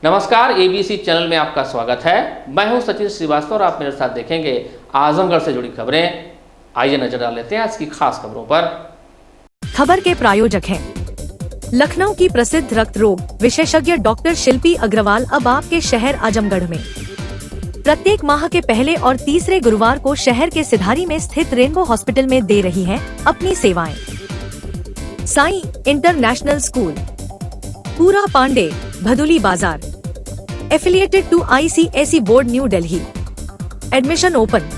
नमस्कार, ABC channel में आपका स्वागत है। मैं हूं सचिन श्रीवास्तव और आप मेरे साथ देखेंगे आजमगढ़ से जुड़ी खबरें। आइए नजर डाल लेते हैं आज की खास खबरों पर। खबर के प्रायोजक हैं लखनऊ की प्रसिद्ध रक्त रोग विशेषज्ञ डॉक्टर शिल्पी अग्रवाल अब आपके शहर आजमगढ़ में। प्रत्येक माह के पहले और तीसरे गुरुवार को शहर के सिधारी में स्थित रेनबो हॉस्पिटल में दे रही है अपनी सेवाएं। साई इंटरनेशनल स्कूल, पूरा Pandey, Bhaduli Bazar, affiliated to ICSE board new Delhi. Admission open.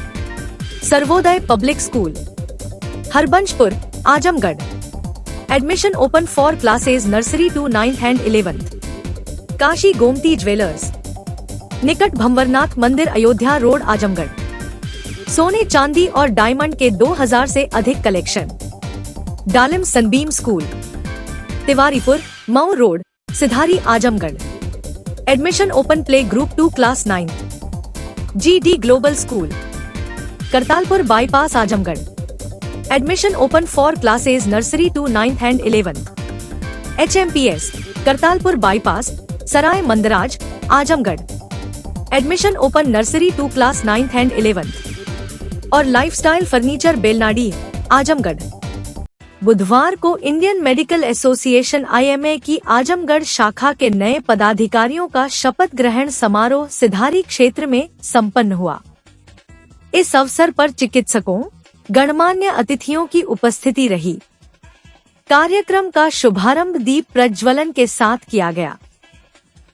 Sarvodaya public school, Harbanshpur, Azamgarh. Admission open for classes nursery to 9th and 11th। Kashi Gomti jewellers, निकट भंवरनाथ मंदिर, अयोध्या रोड, आजमगढ़। सोने चांदी और डायमंड के 2000 से अधिक collection. Dalim Sunbeam school, Tiwaripur, Mau road, Sidhari, Azamgarh. Admission open play group 2 class 9th। GD global school, Kartalpur bypass, Azamgarh. Admission open for classes nursery to 9th and 11th। HMPS Kartalpur bypass, Sarai Mandraj, Azamgarh. Admission open nursery to class 9th and 11th। और lifestyle furniture, Belnadi, Azamgarh. बुधवार को Indian medical association IMA की आजमगढ़ शाखा के नए पदाधिकारियों का शपथ ग्रहण समारोह सिधारी क्षेत्र में संपन्न हुआ। इस अवसर पर चिकित्सकों, गणमान्य अतिथियों की उपस्थिति रही। कार्यक्रम का शुभारंभ दीप प्रज्वलन के साथ किया गया।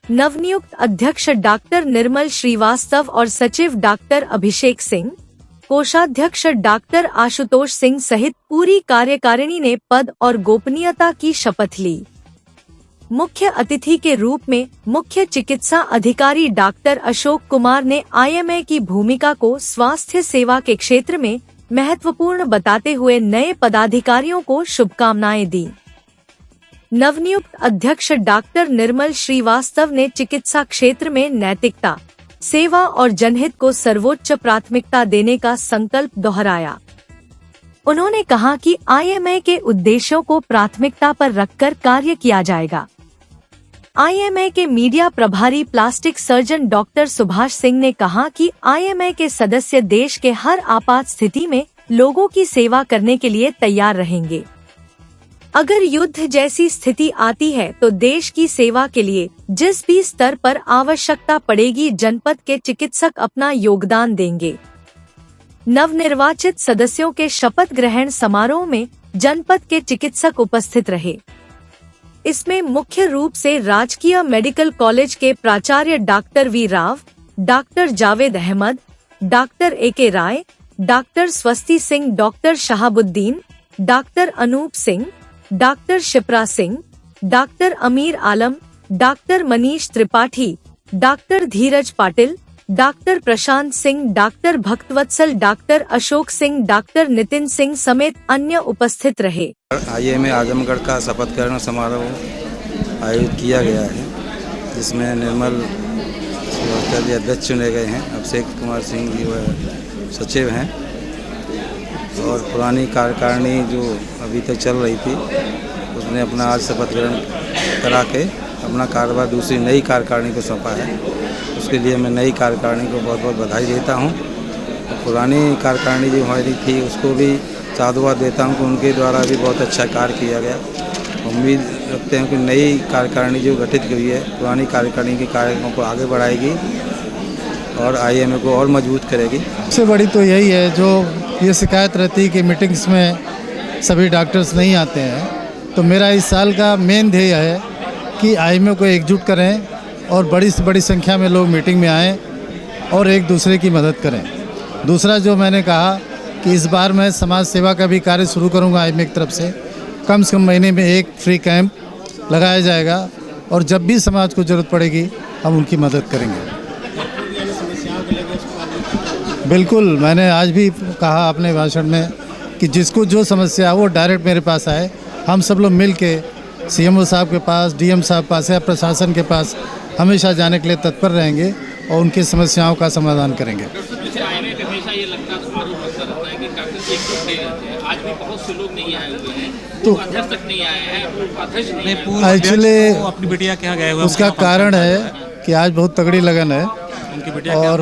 नवनियुक्त अध्यक्ष डॉक्टर निर्मल श्रीवास्तव और सचिव डॉक्टर अभिषेक सिंह, कोषाध्यक्ष डॉक्टर आशुतोष सिंह सहित पूरी कार्यकारिणी ने पद और गोपनीयता की शपथ ली। मुख्य अतिथि के रूप में मुख्य चिकित्सा अधिकारी डॉक्टर अशोक कुमार ने IMA की भूमिका को स्वास्थ्य सेवा के क्षेत्र में महत्वपूर्ण बताते हुए नए पदाधिकारियों को शुभकामनाएं दी। नवनियुक्त अध्यक्ष डॉक्टर निर्मल श्रीवास्तव ने चिकित्सा क्षेत्र में नैतिकता, सेवा और जनहित को सर्वोच्च प्राथमिकता देने का संकल्प दोहराया। उन्होंने कहा कि IMA के उद्देश्यों को प्राथमिकता पर रखकर कार्य किया जाएगा। IMA के मीडिया प्रभारी plastic surgeon doctor Subhash Singh ने कहा कि IMA के सदस्य देश के हर आपात स्थिति में लोगों की सेवा करने के लिए तैयार रहेंगे। अगर युद्ध जैसी स्थिति आती है तो देश की सेवा के लिए जिस भी स्तर पर आवश्यकता पड़ेगी, जनपद के चिकित्सक अपना योगदान देंगे। नवनिर्वाचित सदस्यों के शपथ ग्रहण समारोह में जनपद के चिकित्सक उपस्थित रहे। इसमें मुख्य रूप से राजकीय मेडिकल कॉलेज के प्राचार्य doctor V Rao, doctor Javed Ahmad, doctor AK Rai, doctor Swasti Singh, doctor Shahabuddin, doctor Anoop Singh, doctor Shipra Singh, doctor Amir Alam, doctor Manish Tripathi, doctor Dheeraj Patil, doctor Prashant Singh, doctor Bhaktavatsal, doctor Ashok Singh, doctor Nitin Singh समेत अन्य उपस्थित रहे। IMA आजमगढ़ का शपथ ग्रहण समारोह आयोजित किया गया है, जिसमें निर्मल श्रीवास्तव जी अध्यक्ष चुने गए हैं, अभिषेक कुमार सिंह जी वह सचिव हैं और पुरानी कार्यकारिणी जो अभी तक चल रही थी उसने अपना आज शपथ ग्रहण करा के अपना कार्यभार दूसरी नई कार्यकारिणी को सौंपा है। उसके लिए मैं नई कार्यकारिणी को बहुत बहुत बधाई देता हूं। तो पुरानी कार्यकारिणी जो हमारी थी उसको भी साधुवाद देता हूं कि उनके द्वारा भी बहुत अच्छा कार्य किया गया। उम्मीद रखते हैं कि नई कार्यकारिणी जो गठित हुई है पुरानी कार्यकारिणी के कार्यक्रमों को आगे बढ़ाएगी और IMA को और मजबूत करेगी। सबसे बड़ी तो यही है, जो ये शिकायत रहती है कि मीटिंग्स में सभी डॉक्टर्स नहीं आते हैं, तो मेरा इस साल का मेन ध्येय है कि IMA को एकजुट करें और बड़ी से बड़ी संख्या में लोग मीटिंग में आएँ और एक दूसरे की मदद करें। दूसरा जो मैंने कहा कि इस बार मैं समाज सेवा का भी कार्य शुरू करूँगा IMA की तरफ से कम महीने में एक फ्री कैंप लगाया जाएगा और जब भी समाज को ज़रूरत पड़ेगी हम उनकी मदद करेंगे। बिल्कुल, मैंने आज भी कहा अपने भाषण में कि जिसको जो समस्या है वो डायरेक्ट मेरे पास आए। हम सब लोग मिल के CMO साहब के पास, DM साहब के पास या प्रशासन के पास हमेशा जाने के लिए तत्पर रहेंगे और उनकी समस्याओं का समाधान करेंगे। आज भी बहुत से लोग नहीं आए हुए हैं, तो अध्यक्ष तक नहीं आए हैं, अध्यक्ष नहीं एक्चुअली अपनी बिटिया के यहाँ गए हुए। उसका कारण है कि आज बहुत तगड़ी लगन है। उनकी बिटिया और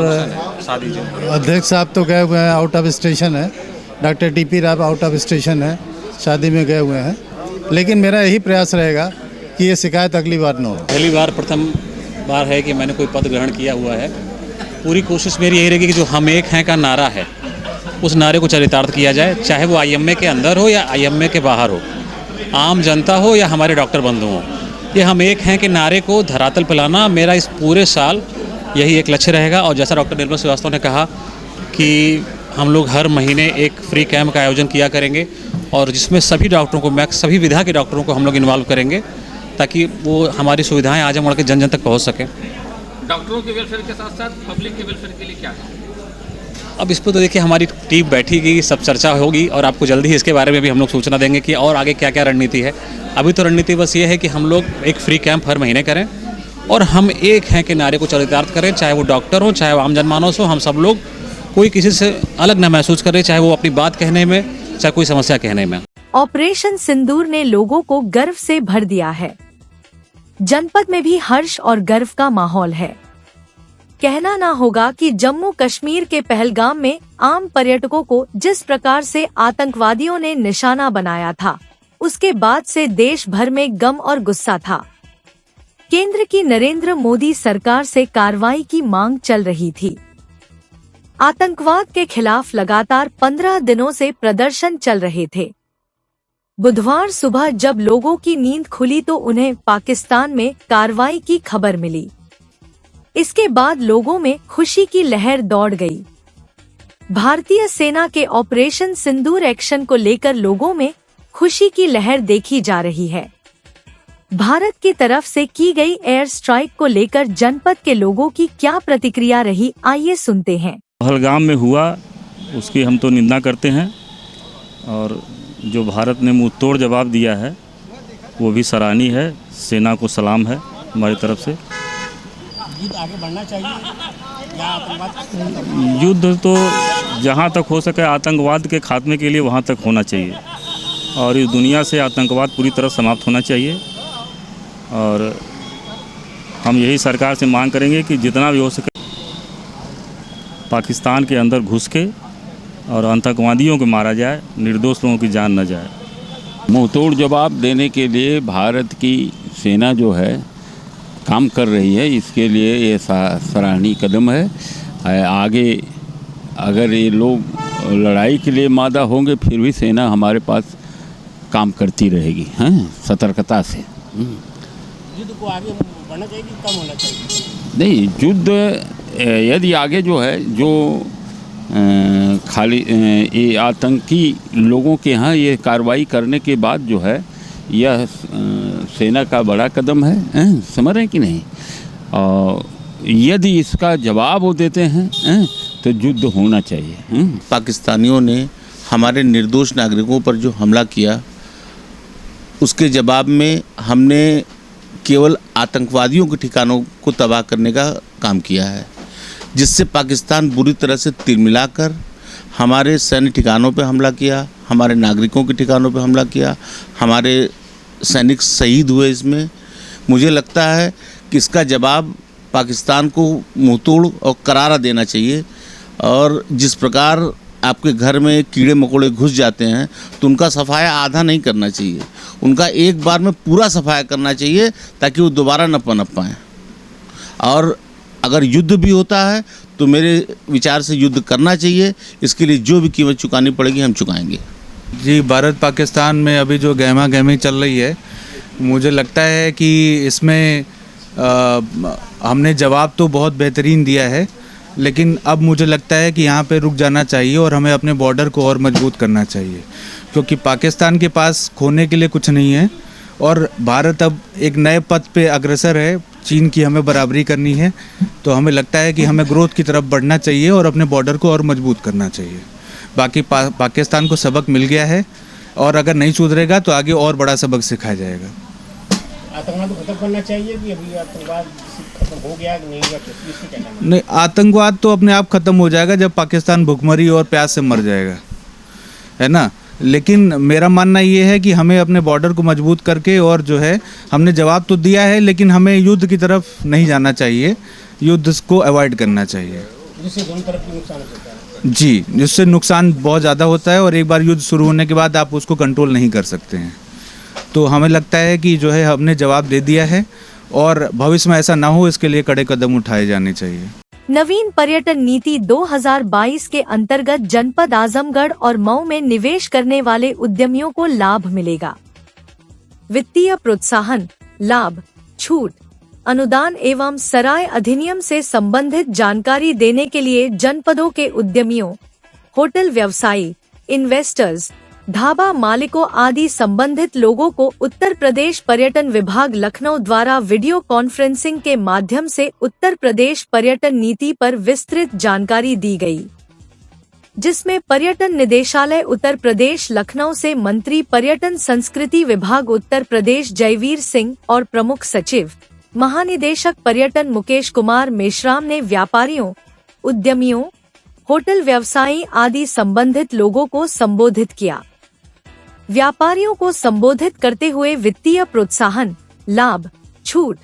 शादी जो अध्यक्ष साहब तो गए हुए हैं, आउट ऑफ स्टेशन है। Doctor TP Rao out of station है, शादी में गए हुए हैं। लेकिन मेरा यही प्रयास रहेगा कि ये शिकायत अगली बार न हो। पहली बार प्रथम बार है कि मैंने कोई पद ग्रहण किया हुआ है। पूरी कोशिश मेरी यही रहेगी कि जो हम एक हैं का नारा है उस नारे को चरितार्थ किया जाए, चाहे वो आईएमए के अंदर हो या आईएमए के बाहर हो, आम जनता हो या हमारे डॉक्टर बंधु हों। ये हम एक हैं के नारे को धरातल पर लाना मेरा इस पूरे साल यही एक लक्ष्य रहेगा। और जैसा डॉक्टर निर्मल श्रीवास्तव ने कहा कि हम लोग हर महीने एक फ्री कैंप का आयोजन किया करेंगे और जिसमें सभी डॉक्टरों को, मैक्स सभी विधा के डॉक्टरों को हम लोग इन्वॉल्व करेंगे ताकि वो हमारी सुविधाएं आजमगढ़ के जन जन तक पहुंच सकें। डॉक्टरों के वेलफेयर के साथ साथ पब्लिक के वेलफेयर के लिए क्या है? अब इस पर तो देखिए हमारी टीम बैठेगी, सब चर्चा होगी और आपको जल्दी ही इसके बारे में भी हम लोग सूचना देंगे कि और आगे क्या क्या रणनीति है। अभी तो रणनीति बस ये है कि हम लोग एक फ्री कैंप हर महीने करें और हम एक हैं के नारे को चरितार्थ करें, चाहे वो डॉक्टर हो, चाहे वो आम जनमानस हो। हम सब लोग कोई किसी से अलग न महसूस करे, चाहे वो अपनी बात कहने में, चाहे कोई समस्या कहने में। ऑपरेशन सिंदूर ने लोगों को गर्व से भर दिया है। जनपद में भी हर्ष और गर्व का माहौल है। कहना ना होगा कि जम्मू कश्मीर के पहलगाम में आम पर्यटकों को जिस प्रकार से आतंकवादियों ने निशाना बनाया था, उसके बाद से देश भर में गम और गुस्सा था। केंद्र की नरेंद्र मोदी सरकार से कार्रवाई की मांग चल रही थी। आतंकवाद के खिलाफ लगातार 15 दिनों से प्रदर्शन चल रहे थे। बुधवार सुबह जब लोगों की नींद खुली तो उन्हें पाकिस्तान में कार्रवाई की खबर मिली। इसके बाद लोगों में खुशी की लहर दौड़ गई। भारतीय सेना के ऑपरेशन सिंदूर एक्शन को लेकर लोगों में खुशी की लहर देखी जा रही है। भारत की तरफ से की गई एयर स्ट्राइक को लेकर जनपद के लोगों की क्या प्रतिक्रिया रही, आइए सुनते हैं। पहलगाम में हुआ उसकी हम तो निंदा करते हैं और जो भारत ने मुंह तोड़ जवाब दिया है वो भी सराहनीय है। सेना को सलाम है हमारी तरफ से। युद्ध आगे बढ़ना चाहिए या आतंकवाद? युद्ध तो जहाँ तक हो सके आतंकवाद के खात्मे के लिए वहाँ तक होना चाहिए और इस दुनिया से आतंकवाद पूरी तरह समाप्त होना चाहिए। और हम यही सरकार से मांग करेंगे कि जितना भी हो सके पाकिस्तान के अंदर घुस के और आतंकवादियों को मारा जाए, निर्दोष लोगों की जान न जाए। मुंहतोड़ जवाब देने के लिए भारत की सेना जो है काम कर रही है, इसके लिए ये सराहनीय कदम है। आगे अगर ये लोग लड़ाई के लिए मादा होंगे फिर भी सेना हमारे पास काम करती रहेगी, हैं, सतर्कता से। युद्ध को आगे बढ़ना चाहिए कि कम होना चाहिए? नहीं, युद्ध यदि आगे जो है जो खाली ये आतंकी लोगों के यहाँ ये कार्रवाई करने के बाद जो है यह सेना का बड़ा कदम है, समझ रहे हैं कि नहीं। और यदि इसका जवाब वो देते हैं तो युद्ध होना चाहिए। पाकिस्तानियों ने हमारे निर्दोष नागरिकों पर जो हमला किया उसके जवाब में हमने केवल आतंकवादियों के ठिकानों को तबाह करने का काम किया है, जिससे पाकिस्तान बुरी तरह से तिलमिलाकर हमारे सैन्य ठिकानों पर हमला किया, हमारे नागरिकों के ठिकानों पर हमला किया, हमारे सैनिक शहीद हुए। इसमें मुझे लगता है कि इसका जवाब पाकिस्तान को मुंहतोड़ और करारा देना चाहिए। और जिस प्रकार आपके घर में कीड़े मकोड़े घुस जाते हैं तो उनका सफाया आधा नहीं करना चाहिए, उनका एक बार में पूरा सफाया करना चाहिए ताकि वो दोबारा न पनप पाएँ। और अगर युद्ध भी होता है तो मेरे विचार से युद्ध करना चाहिए, इसके लिए जो भी कीमत चुकानी पड़ेगी हम चुकाएंगे। जी, भारत पाकिस्तान में अभी जो गहमा गहमी चल रही है, मुझे लगता है कि इसमें हमने जवाब तो बहुत बेहतरीन दिया है, लेकिन अब मुझे लगता है कि यहाँ पे रुक जाना चाहिए और हमें अपने बॉर्डर को और मजबूत करना चाहिए, क्योंकि पाकिस्तान के पास खोने के लिए कुछ नहीं है और भारत अब एक नए पथ पे अग्रसर है। चीन की हमें बराबरी करनी है, तो हमें लगता है कि हमें ग्रोथ की तरफ बढ़ना चाहिए और अपने बॉर्डर को और मजबूत करना चाहिए। बाकी पाकिस्तान को सबक मिल गया है और अगर नहीं सुधरेगा तो आगे और बड़ा सबक सिखाया जाएगा। आतंकवाद को खत्म करना चाहिए कि अभी आतंकवाद खत्म हो गया कि नहीं हुआ? नहीं, आतंकवाद तो अपने आप खत्म हो जाएगा जब पाकिस्तान भुखमरी और प्यास से मर जाएगा, है ना। लेकिन मेरा मानना ये है कि हमें अपने बॉर्डर को मजबूत करके और जो है हमने जवाब तो दिया है, लेकिन हमें युद्ध की तरफ नहीं जाना चाहिए, युद्ध को अवॉइड करना चाहिए। जिससे दोनों तरफ भी नुकसान हो सकता है। जी, जिससे नुकसान बहुत ज़्यादा होता है और एक बार युद्ध शुरू होने के बाद आप उसको कंट्रोल नहीं कर सकते हैं। तो हमें लगता है कि जो है हमने जवाब दे दिया है और भविष्य में ऐसा ना हो इसके लिए कड़े कदम उठाए जाने चाहिए। नवीन पर्यटन नीति 2022 के अंतर्गत जनपद आजमगढ़ और मऊ में निवेश करने वाले उद्यमियों को लाभ मिलेगा। वित्तीय प्रोत्साहन, लाभ, छूट, अनुदान एवं सराय अधिनियम से संबंधित जानकारी देने के लिए जनपदों के उद्यमियों, होटल व्यवसायी, इन्वेस्टर्स, ढाबा मालिकों आदि संबंधित लोगों को उत्तर प्रदेश पर्यटन विभाग लखनऊ द्वारा वीडियो कॉन्फ्रेंसिंग के माध्यम से उत्तर प्रदेश पर्यटन नीति पर विस्तृत जानकारी दी गई, जिसमें पर्यटन निदेशालय उत्तर प्रदेश लखनऊ से मंत्री पर्यटन संस्कृति विभाग उत्तर प्रदेश जयवीर सिंह और प्रमुख सचिव महानिदेशक पर्यटन मुकेश कुमार मेश्राम ने व्यापारियों, उद्यमियों, होटल व्यवसायी आदि संबंधित लोगों को संबोधित किया। व्यापारियों को संबोधित करते हुए वित्तीय प्रोत्साहन, लाभ, छूट,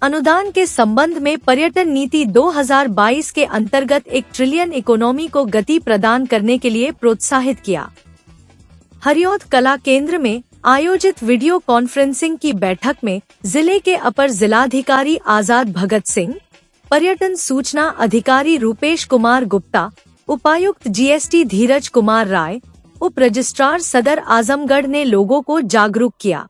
अनुदान के संबंध में पर्यटन नीति 2022 के अंतर्गत 1 ट्रिलियन इकोनॉमी को गति प्रदान करने के लिए प्रोत्साहित किया। हरिऔध कला केंद्र में आयोजित वीडियो कॉन्फ्रेंसिंग की बैठक में जिले के अपर जिलाधिकारी आजाद भगत सिंह, पर्यटन सूचना अधिकारी रूपेश कुमार गुप्ता, उपायुक्त जीएसटी धीरज कुमार राय, उप रजिस्ट्रार सदर आजमगढ़ ने लोगों को जागरूक किया।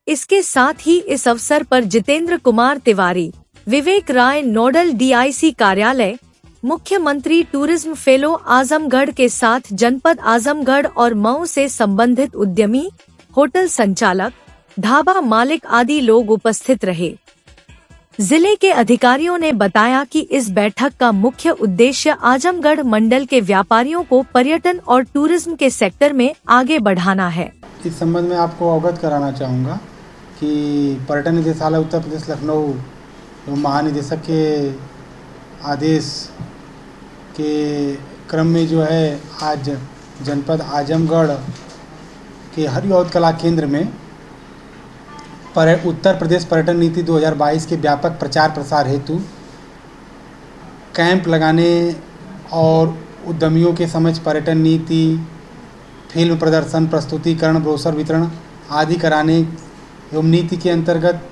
इसके साथ ही इस अवसर पर जितेंद्र कुमार तिवारी, विवेक राय नोडल डीआईसी कार्यालय, मुख्यमंत्री टूरिज्म फेलो आजमगढ़ के साथ जनपद आजमगढ़ और मऊ से संबंधित उद्यमी, होटल संचालक, ढाबा मालिक आदि लोग उपस्थित रहे। जिले के अधिकारियों ने बताया कि इस बैठक का मुख्य उद्देश्य आजमगढ़ मंडल के व्यापारियों को पर्यटन और टूरिज्म के सेक्टर में आगे बढ़ाना है। इस संबंध में आपको अवगत कराना चाहूँगा कि पर्यटन निदेशालय उत्तर प्रदेश लखनऊ जो महानिदेशक के आदेश के क्रम में जो है आज जनपद आजमगढ़ के हरिऔध कला केंद्र में उत्तर प्रदेश पर्यटन नीति 2022 के व्यापक प्रचार प्रसार हेतु कैंप लगाने और उद्यमियों के समक्ष पर्यटन नीति, फिल्म प्रदर्शन, प्रस्तुतिकरण, ब्रोशर वितरण आदि कराने एवं नीति के अंतर्गत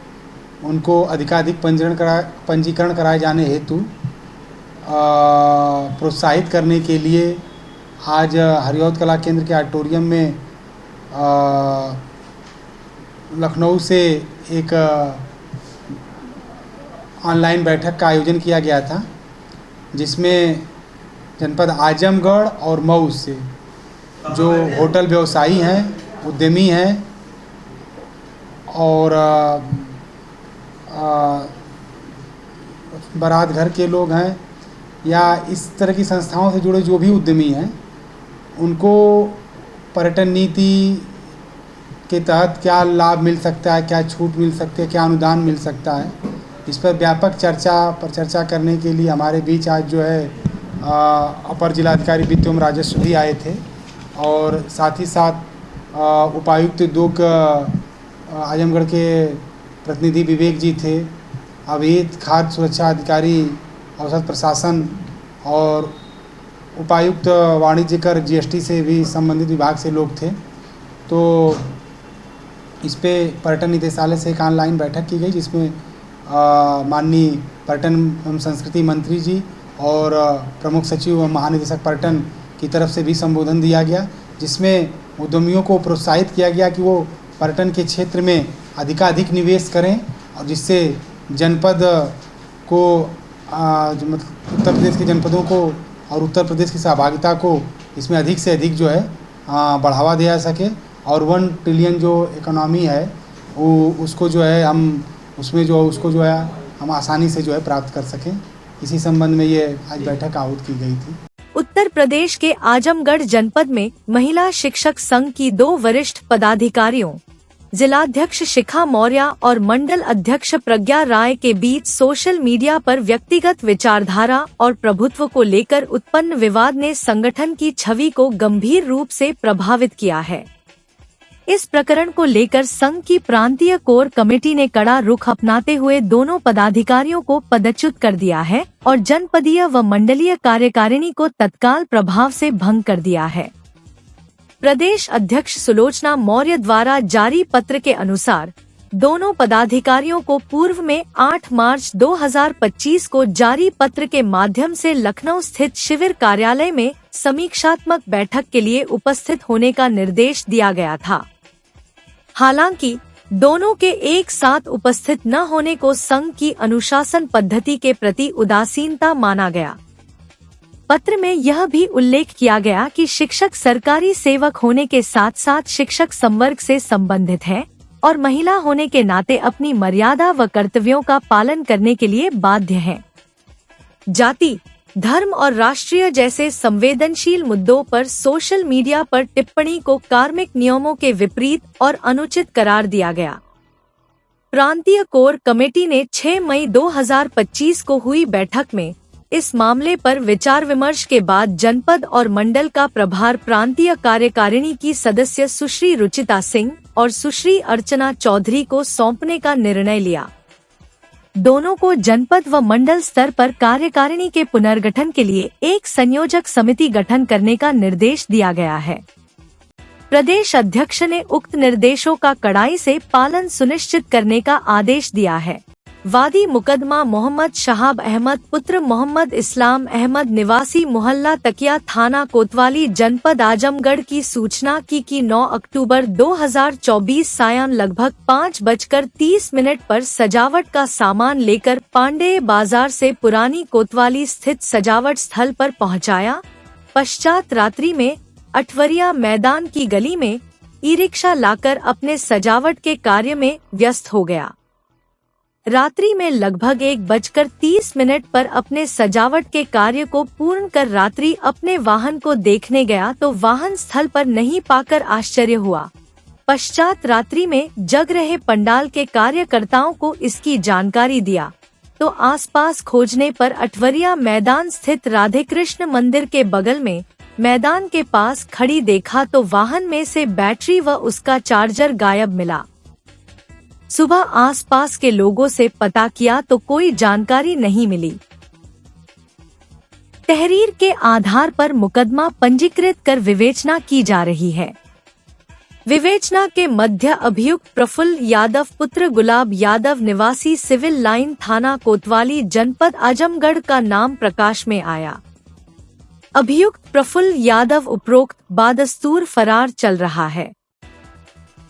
उनको अधिकाधिक पंजीकरण कराए जाने हेतु प्रोत्साहित करने के लिए आज हरिऔध कला केंद्र के ऑडिटोरियम में लखनऊ से एक ऑनलाइन बैठक का आयोजन किया गया था, जिसमें जनपद आजमगढ़ और मऊ से जो होटल व्यवसायी हैं, उद्यमी हैं और बारात घर के लोग हैं या इस तरह की संस्थाओं से जुड़े जो भी उद्यमी हैं, उनको पर्यटन नीति के तहत क्या लाभ मिल सकता है, क्या छूट मिल सकती है, क्या अनुदान मिल सकता है, इस पर व्यापक चर्चा करने के लिए हमारे बीच आज जो है अपर जिलाधिकारी वित्त एवं राजस्व भी आए थे और साथ ही साथ उपायुक्त उद्योग आजमगढ़ के प्रतिनिधि विवेक जी थे, अवैध खाद्य सुरक्षा अधिकारी औसत प्रशासन और उपायुक्त वाणिज्य कर जीएसटी से भी संबंधित विभाग से लोग थे। तो इस पे पर्यटन निदेशालय से एक ऑनलाइन बैठक की गई, जिसमें माननीय पर्यटन एवं संस्कृति मंत्री जी और प्रमुख सचिव एवं महानिदेशक पर्यटन की तरफ से भी संबोधन दिया गया, जिसमें उद्यमियों को प्रोत्साहित किया गया कि वो पर्यटन के क्षेत्र में अधिकाधिक निवेश करें और जिससे जनपद को उत्तर प्रदेश के जनपदों को और उत्तर प्रदेश की सहभागिता को इसमें अधिक से अधिक जो है बढ़ावा दिया सके और 1 ट्रिलियन जो इकोनॉमी है वो उसको जो है हम आसानी से जो है प्राप्त कर सकें। इसी संबंध में ये आज बैठक आहूत की गई थी। उत्तर प्रदेश के आजमगढ़ जनपद में महिला शिक्षक संघ की 2 वरिष्ठ पदाधिकारियों जिलाध्यक्ष शिखा मौर्य और मंडल अध्यक्ष प्रज्ञा राय के बीच सोशल मीडिया पर व्यक्तिगत विचारधारा और प्रभुत्व को लेकर उत्पन्न विवाद ने संगठन की छवि को गंभीर रूप से प्रभावित किया है। इस प्रकरण को लेकर संघ की प्रांतीय कोर कमेटी ने कड़ा रुख अपनाते हुए दोनों पदाधिकारियों को पदच्युत कर दिया है और जनपदीय व मंडलीय कार्यकारिणी को तत्काल प्रभाव से भंग कर दिया है। प्रदेश अध्यक्ष सुलोचना मौर्य द्वारा जारी पत्र के अनुसार दोनों पदाधिकारियों को पूर्व में 8 मार्च 2025 को जारी पत्र के माध्यम से लखनऊ स्थित शिविर कार्यालय में समीक्षात्मक बैठक के लिए उपस्थित होने का निर्देश दिया गया था। हालांकि दोनों के एक साथ उपस्थित न होने को संघ की अनुशासन पद्धति के प्रति उदासीनता माना गया। पत्र में यह भी उल्लेख किया गया कि शिक्षक सरकारी सेवक होने के साथ साथ शिक्षक संवर्ग से संबंधित है और महिला होने के नाते अपनी मर्यादा व कर्तव्यों का पालन करने के लिए बाध्य हैं। जाति, धर्म और राष्ट्रीय जैसे संवेदनशील मुद्दों पर सोशल मीडिया पर टिप्पणी को कार्मिक नियमों के विपरीत और अनुचित करार दिया गया। प्रांतीय कोर कमेटी ने 6 मई 2025 को हुई बैठक में इस मामले पर विचार विमर्श के बाद जनपद और मंडल का प्रभार प्रांतीय कार्यकारिणी की सदस्य सुश्री रुचिता सिंह और सुश्री अर्चना चौधरी को सौंपने का निर्णय लिया। दोनों को जनपद व मंडल स्तर पर कार्यकारिणी के पुनर्गठन के लिए एक संयोजक समिति गठन करने का निर्देश दिया गया है। प्रदेश अध्यक्ष ने उक्त निर्देशों का कड़ाई से पालन सुनिश्चित करने का आदेश दिया है। वादी मुकदमा मोहम्मद शहाब अहमद पुत्र मोहम्मद इस्लाम अहमद निवासी मोहल्ला तकिया थाना कोतवाली जनपद आजमगढ़ की सूचना की कि 9 अक्टूबर 2024 सायं लगभग 5:30 पर सजावट का सामान लेकर पांडेय बाजार से पुरानी कोतवाली स्थित सजावट स्थल पर पहुंचाया। पश्चात रात्रि में अठवरिया मैदान की गली में ई रिक्शा लाकर अपने सजावट के कार्य में व्यस्त हो गया। रात्रि में लगभग 1:30 पर अपने सजावट के कार्य को पूर्ण कर रात्रि अपने वाहन को देखने गया तो वाहन स्थल पर नहीं पाकर आश्चर्य हुआ। पश्चात रात्रि में जग रहे पंडाल के कार्यकर्ताओं को इसकी जानकारी दिया तो आसपास खोजने पर अठवरिया मैदान स्थित राधे कृष्ण मंदिर के बगल में मैदान के पास खड़ी देखा तो वाहन में से बैटरी व उसका चार्जर गायब मिला। सुबह आसपास के लोगों से पता किया तो कोई जानकारी नहीं मिली। तहरीर के आधार पर मुकदमा पंजीकृत कर विवेचना की जा रही है। विवेचना के मध्य अभियुक्त प्रफुल्ल यादव पुत्र गुलाब यादव निवासी सिविल लाइन थाना कोतवाली जनपद आजमगढ़ का नाम प्रकाश में आया। अभियुक्त प्रफुल्ल यादव उपरोक्त बादस्तूर फरार चल रहा है।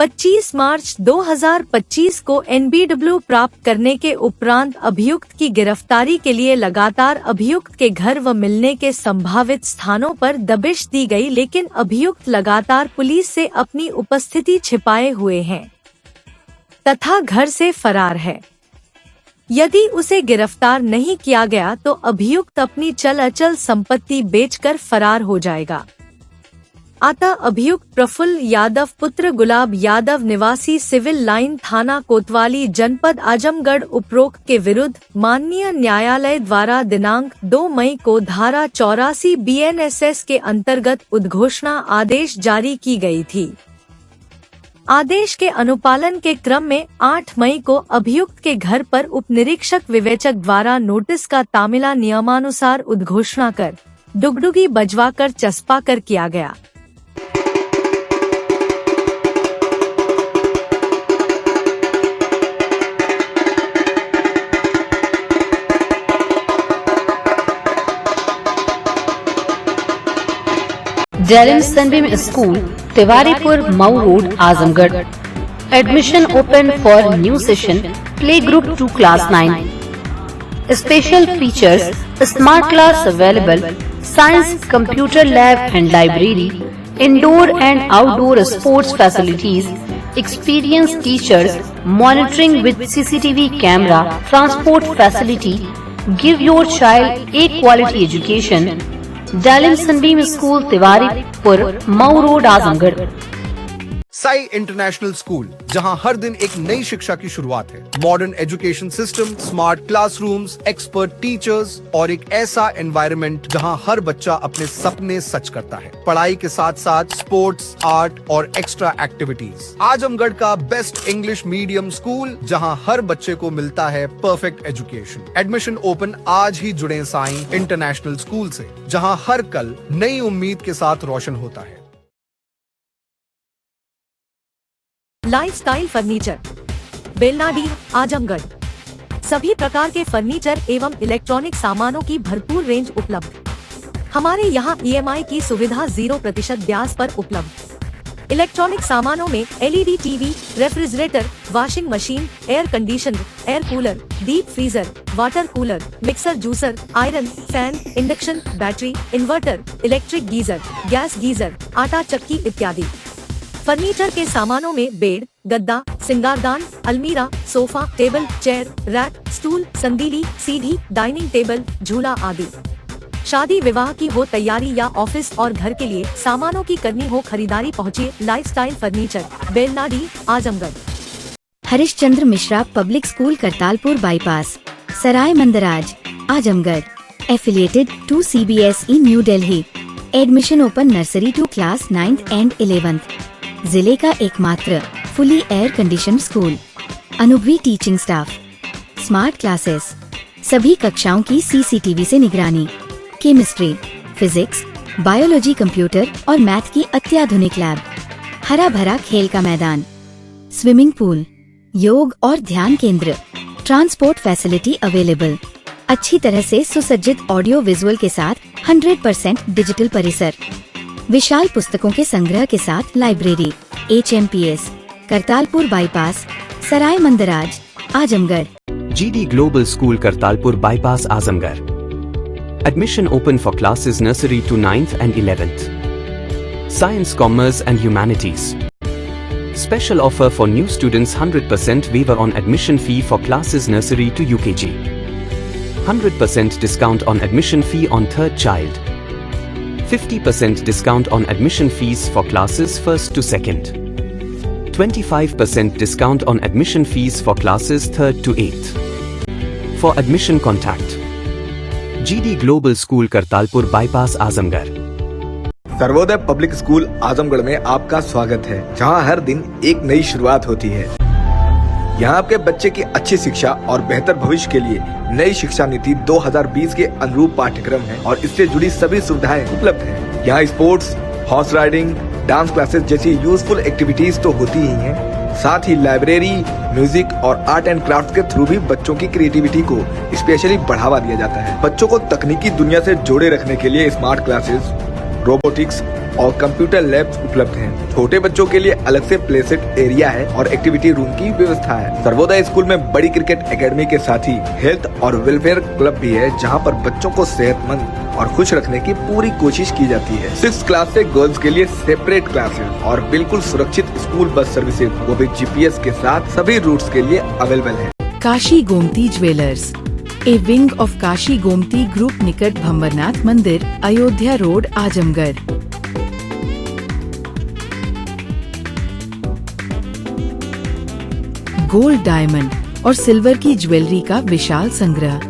25 मार्च 2025 को NBW प्राप्त करने के उपरांत अभियुक्त की गिरफ्तारी के लिए लगातार अभियुक्त के घर व मिलने के संभावित स्थानों पर दबिश दी गई, लेकिन अभियुक्त लगातार पुलिस से अपनी उपस्थिति छिपाए हुए हैं तथा घर से फरार है। यदि उसे गिरफ्तार नहीं किया गया तो अभियुक्त अपनी चल अचल संपत्ति बेचकर फरार हो जाएगा। अतः अभियुक्त प्रफुल्ल यादव पुत्र गुलाब यादव निवासी सिविल लाइन थाना कोतवाली जनपद आजमगढ़ उपरोक्त के विरुद्ध माननीय न्यायालय द्वारा दिनांक 2 मई को धारा 84 BNSS के अंतर्गत उद्घोषणा आदेश जारी की गई थी। आदेश के अनुपालन के क्रम में 8 मई को अभियुक्त के घर पर उप निरीक्षक विवेचक द्वारा नोटिस का तामिला नियमानुसार उद्घोषणा कर डुगडुगी बजवाकर चस्पा कर किया गया। Dalim Sunbeam School, Tiwaripur, Mau Road, Azamgarh. Admission open for new session. Playgroup to class 9. Special features: smart class available, science, computer lab and library, indoor and outdoor sports facilities, experienced teachers, monitoring with CCTV camera, transport facility. Give your child a quality education. Dalim Sunbeam School, Tiwaripur, Mau Road, Azamgarh. Sai international school, जहां हर दिन एक नई शिक्षा की शुरुआत है। Modern education system, smart classrooms, expert teachers और एक ऐसा एनवायरनमेंट जहां हर बच्चा अपने सपने सच करता है। पढ़ाई के साथ साथ स्पोर्ट्स, आर्ट और एक्स्ट्रा एक्टिविटीज। आजमगढ़ का बेस्ट इंग्लिश मीडियम स्कूल, जहां हर बच्चे को मिलता है परफेक्ट एजुकेशन। एडमिशन ओपन आज ही जुड़े साई इंटरनेशनल स्कूल से, जहां हर कल नई उम्मीद के साथ रोशन होता है। Lifestyle furniture, Belnadi, Azamgarh. सभी प्रकार के फर्नीचर एवं इलेक्ट्रॉनिक सामानों की भरपूर रेंज उपलब्ध। हमारे यहाँ EMI की सुविधा 0% ब्याज पर उपलब्ध। इलेक्ट्रॉनिक सामानों में LED TV, refrigerator, washing machine, air conditioner, air cooler, deep freezer, water cooler, mixer juicer, iron, fan, induction, battery, inverter, electric geyser, gas geyser, आटा चक्की इत्यादि। फर्नीचर के सामानों में बेड, गद्दा, सिंगारदान, अलमीरा, sofa, table, chair, rack, stool, संदीली, सीढ़ी, डाइनिंग टेबल, झूला आदि। शादी विवाह की हो तैयारी या ऑफिस और घर के लिए सामानों की करनी हो खरीदारी, पहुँचिए lifestyle furniture, Belnadi, Azamgarh. Harishchandra Mishra public school Kartalpur bypass, Sarai Mandraj, Azamgarh. Affiliated to CBSE new Delhi. Admission open nursery to class 9th and 11th। जिले का एकमात्र फुली एयर कंडीशन स्कूल। अनुभवी टीचिंग स्टाफ, स्मार्ट क्लासेस, सभी कक्षाओं की CCTV से निगरानी। केमिस्ट्री, फिजिक्स, बायोलॉजी, कंप्यूटर और मैथ की अत्याधुनिक लैब। हरा भरा खेल का मैदान, स्विमिंग पूल, योग और ध्यान केंद्र। Transport facility available. अच्छी तरह से सुसज्जित ऑडियो विजुअल के साथ 100% डिजिटल परिसर। विशाल पुस्तकों के संग्रह के साथ library. HMPS, Kartalpur bypass, Sarai Mandraj, Azamgarh. GD Global School Kartalpur Bypass Azamgarh. Admission open for classes nursery to 9th and 11th. Science, Commerce and Humanities. Special offer for new students: 100% waiver on admission fee for classes nursery to UKG. 100% discount on admission fee on third child. 50% discount on admission fees for classes 1st to 2nd. 25% discount on admission fees for classes 3rd to 8th. For admission contact GD Global School Kartalpur Bypass Azamgarh. Sarvodaya public school Azamgarh में आपका स्वागत है, जहां हर दिन एक नई शुरुआत होती है। यहाँ आपके बच्चे की अच्छी शिक्षा और बेहतर भविष्य के लिए नई शिक्षा नीति 2020 के अनुरूप पाठ्यक्रम है और इससे जुड़ी सभी सुविधाएं उपलब्ध हैं। यहाँ sports, horse riding, dance classes जैसी यूजफुल एक्टिविटीज तो होती ही हैं, साथ ही लाइब्रेरी, म्यूजिक और आर्ट एंड क्राफ्ट के थ्रू भी बच्चों की क्रिएटिविटी को स्पेशली बढ़ावा दिया जाता है। बच्चों को तकनीकी दुनिया से जोड़े रखने के लिए स्मार्ट क्लासेस, रोबोटिक्स और कंप्यूटर लैब्स उपलब्ध हैं। छोटे बच्चों के लिए अलग से प्ले सेट एरिया है और एक्टिविटी रूम की व्यवस्था है। सर्वोदय स्कूल में बड़ी क्रिकेट एकेडमी के साथ ही हेल्थ और वेलफेयर क्लब भी है, जहां पर बच्चों को सेहतमंद और खुश रखने की पूरी कोशिश की जाती है। 6th क्लास से गर्ल्स के लिए सेपरेट क्लासेस और बिल्कुल सुरक्षित स्कूल बस सर्विसेज, वो भी GPS के साथ सभी रूट्स के लिए अवेलेबल है। Kashi Gomti jewellers, A wing of Kashi Gomti group, निकट भंवरनाथ मंदिर, Ayodhya road, Azamgarh. Gold, diamond और सिल्वर की ज्वेलरी का विशाल संग्रह।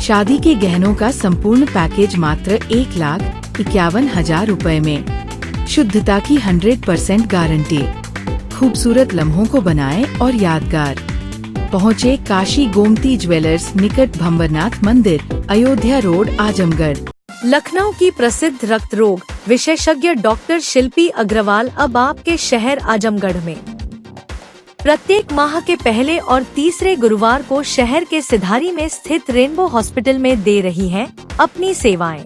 शादी के गहनों का संपूर्ण पैकेज मात्र 1,51,000 रुपए में। शुद्धता की 100% गारंटी। खूबसूरत लम्हों को बनाएं और यादगार। पहुँचे काशी गोमती ज्वेलर्स, निकट भंवरनाथ मंदिर, अयोध्या रोड, आजमगढ़। लखनऊ की प्रसिद्ध रक्त रोग विशेषज्ञ डॉक्टर शिल्पी अग्रवाल अब आपके शहर आजमगढ़ में प्रत्येक माह के पहले और तीसरे गुरुवार को शहर के सिधारी में स्थित रेनबो हॉस्पिटल में दे रही हैं अपनी सेवाएं।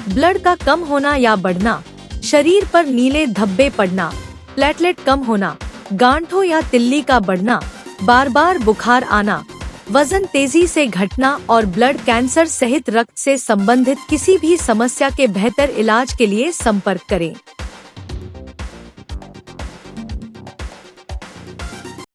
ब्लड का कम होना या बढ़ना, शरीर पर नीले धब्बे पड़ना, प्लेटलेट कम होना, गांठों या तिल्ली का बढ़ना, बार बार बुखार आना, वजन तेजी से घटना और ब्लड कैंसर सहित रक्त से संबंधित किसी भी समस्या के बेहतर इलाज के लिए संपर्क करें।